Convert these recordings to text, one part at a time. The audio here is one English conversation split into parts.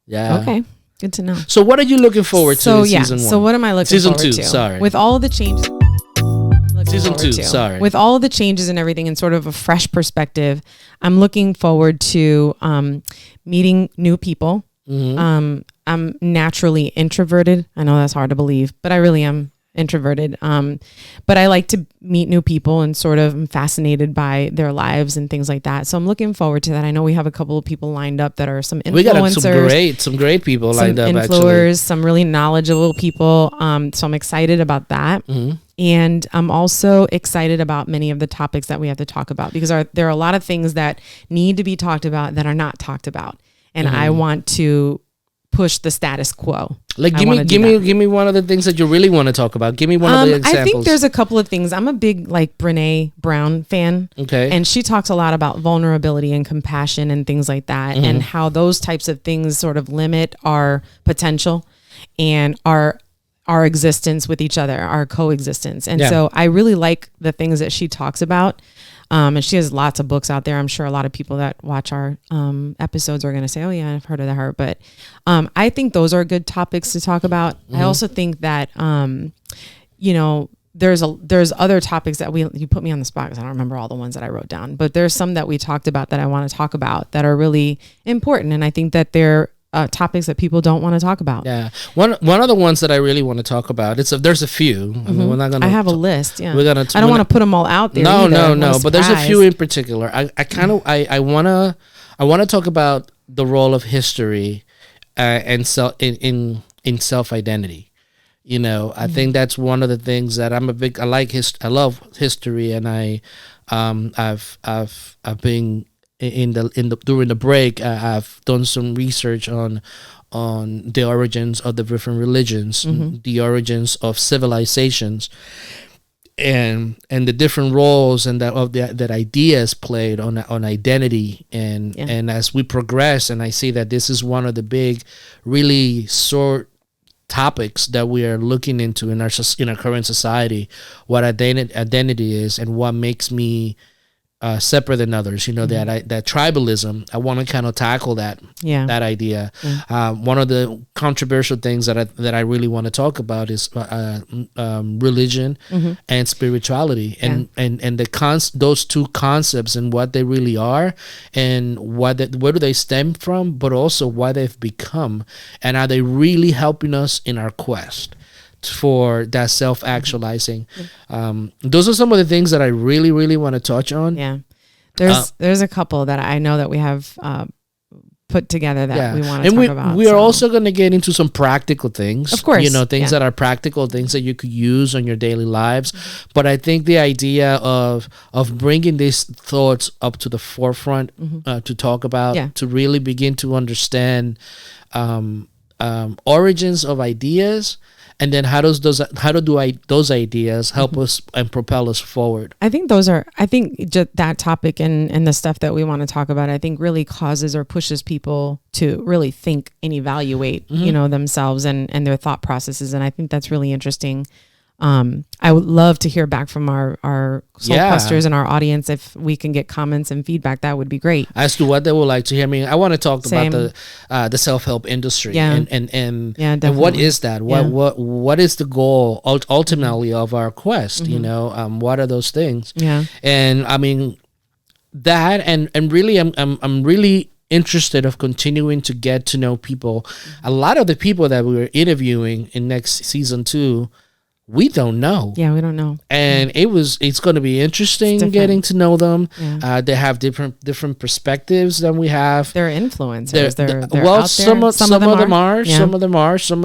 Yeah. Okay. Good to know. So what are you looking forward to in season 1? So what am I looking season forward 2, to? sorry. With all of the changes. Season 2, sorry. With all of the changes and everything and sort of a fresh perspective, I'm looking forward to meeting new people. I'm naturally introverted. I know that's hard to believe, but I really am introverted. But I like to meet new people and sort of am fascinated by their lives and things like that. So I'm looking forward to that. I know we have a couple of people lined up that are some influencers. We got some great people lined up, actually. Some really knowledgeable people. So I'm excited about that. And I'm also excited about many of the topics that we have to talk about, because there are a lot of things that need to be talked about that are not talked about. And I want to push the status quo. Like, give me one of the things that you really want to talk about. Give me one of the examples. I think there's a couple of things. I'm a big Brene Brown fan. Okay. And she talks a lot about vulnerability and compassion and things like that, and how those types of things sort of limit our potential and our existence with each other, our coexistence. And so I really like the things that she talks about. And she has lots of books out there. I'm sure a lot of people that watch our episodes are going to say, oh yeah, I've heard of her. But I think those are good topics to talk about. I also think that, there's other topics that you put me on the spot because I don't remember all the ones that I wrote down, but there's some that we talked about that I want to talk about that are really important. And I think that they're topics that people don't want to talk about. Yeah, one of the ones that I really want to talk about. There's a few. I mean, we're not gonna. I have a list. Yeah, we're gonna. I don't want to put them all out there. No. But there's a few in particular. I wanna talk about the role of history, and in self identity. I think that's one of the things that I love history, and I've been during the break, I've done some research on the origins of the different religions, the origins of civilizations, and the different roles and that ideas played on identity, and as we progress, and I see that this is one of the big, really sore topics that we are looking into in our current society, what identity is and what makes me separate than others, that tribalism. I want to kind of tackle that idea. One of the controversial things that I really want to talk about is religion and spirituality, and those two concepts and what they really are, and where do they stem from, but also why they've become, and are they really helping us in our quest for that self-actualizing. Those are some of the things that I really, really want to touch on. Yeah. There's a couple that I know that we have put together that we want to talk about. We are also going to get into some practical things. Of course. Things that are practical, things that you could use on your daily lives. But I think the idea of bringing these thoughts up to the forefront to talk about, to really begin to understand origins of ideas, and then how do those ideas help us and propel us forward? I think just that topic and the stuff that we want to talk about, I think really causes or pushes people to really think and evaluate, themselves and their thought processes. And I think that's really interesting. I would love to hear back from our soul questers and our audience. If we can get comments and feedback, that would be great. As to what they would like to hear. I mean, I want to talk about the self-help industry and what is that? What is the goal ultimately of our quest? What are those things? Yeah. And I mean that, and really, I'm really interested of continuing to get to know people. A lot of the people that we were interviewing in next season 2, we don't know. Yeah, we don't know. And it's going to be interesting getting to know them. Yeah. They have different perspectives than we have. They're influencers. They're well, out there. Some of them are. Some of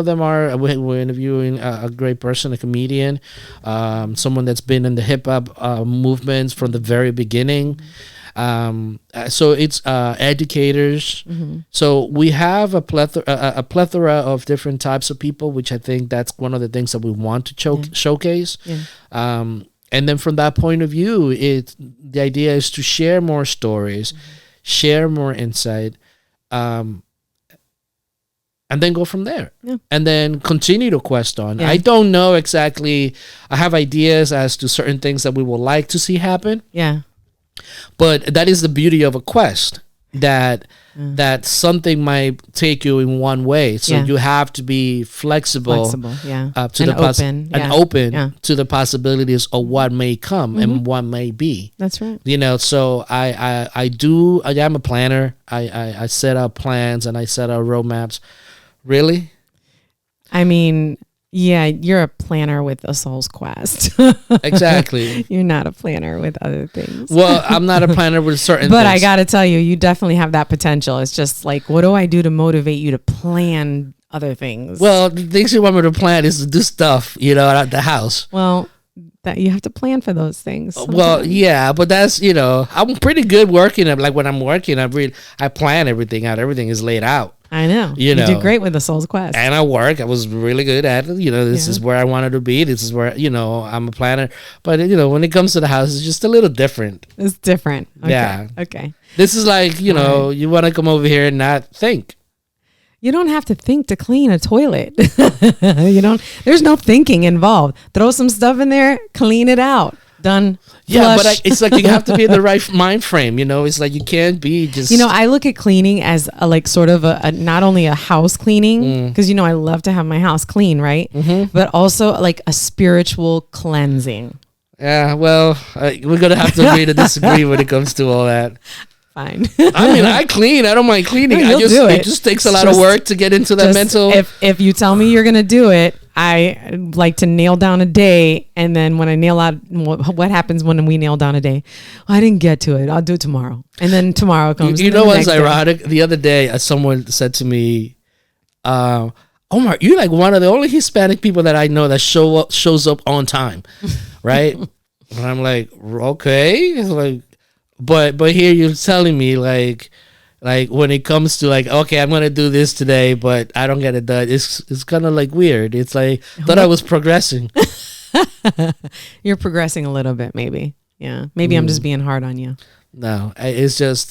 them are. We're interviewing a great person, a comedian, someone that's been in the hip hop movements from the very beginning. So it's educators. So we have a plethora of different types of people, which I think that's one of the things that we want to showcase. And then from that point of view, the idea is to share more stories, share more insight, and then go from there. And then continue to quest on. I don't know exactly. I have ideas as to certain things that we would like to see happen. Yeah. But that is the beauty of a quest. that something might take you in one way. So you have to be flexible to and open to the possibilities of what may come and what may be. That's right. So I am a planner. I set up plans and I set up roadmaps. Really? I mean, yeah, you're a planner with a soul's quest. Exactly. You're not a planner with other things. Well, I'm not a planner with certain but things. I got to tell you, you definitely have that potential. It's just like, what do I do to motivate you to plan other things? Well, the things you want me to plan is to do stuff, at the house. Well, that you have to plan for those things. Sometimes. Well, yeah, but that's, I'm pretty good working. Like when I'm working, I plan everything out. Everything is laid out. I know. You did great with the Soul's Quest. And I was really good at it. This is where I wanted to be. This is where, I'm a planner. But, when it comes to the house, it's just a little different. It's different. Okay. Yeah. Okay. This is like, you want to come over here and not think. You don't have to think to clean a toilet. There's no thinking involved. Throw some stuff in there, clean it out. Done. Yeah, but it's like you have to be in the right mind frame. It's like you can't be just. I look at cleaning as sort of a not only a house cleaning, because I love to have my house clean, right? Mm-hmm. But also like a spiritual cleansing. Yeah, well, we're gonna have to agree to disagree when it comes to all that. Fine. I mean, I clean. I don't mind cleaning. No, it just takes a lot of work to get into that mental. If you tell me you're gonna do it, I like to nail down a day, and then when I nail out, what happens when we nail down a day? I didn't get to it. I'll do it tomorrow, and then tomorrow comes. You know what's ironic? The other day, someone said to me, "Omar, you're like one of the only Hispanic people that I know that shows up on time, right?" And I'm like, "Okay," it's like. But here you're telling me like when it comes to like, okay, I'm gonna do this today, but I don't get it done. It's kind of like weird. It's like thought I was progressing. You're progressing a little bit, maybe. Yeah, maybe I'm just being hard on you. No, it's just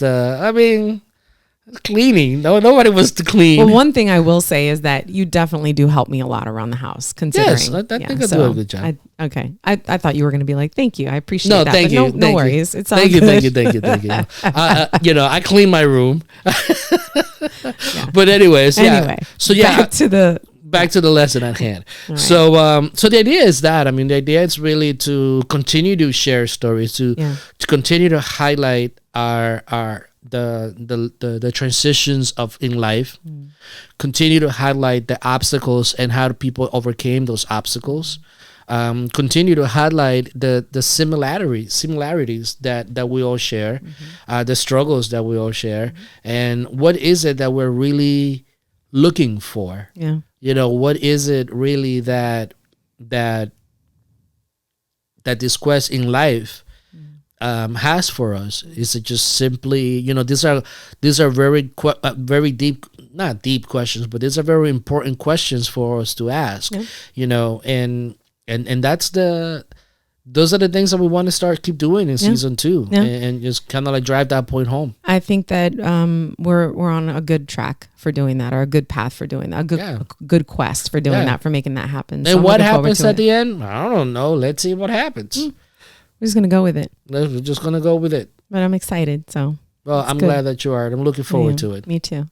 cleaning. No, nobody was to clean. Well, one thing I will say is that you definitely do help me a lot around the house. Considering, yes, I think I do a good job. I thought you were going to be like, thank you, I appreciate that. Thank you. No worries. You. It's all good. Thank you. I clean my room. But anyways, yeah. So back to the lesson at hand. Right. So the idea is that the idea is really to continue to share stories, to continue to highlight our the transitions in life, continue to highlight the obstacles and how people overcame those obstacles, continue to highlight the similarities that we all share, the struggles that we all share, and what is it that we're really looking for. What is it really that this quest in life has for us? Is it just simply, these are very deep, not deep questions, but these are very important questions for us to ask, and that's those are the things that we want to keep doing in season 2, and just kind of like drive that point home. I think that we're on a good track for doing that, or a good path for doing that, a good quest for doing that, for making that happen. And so what happens at the end? I don't know. Let's see what happens. We're just gonna go with it. We're just gonna go with it. But I'm excited. So I'm glad that you are. I'm looking forward to it. Me too.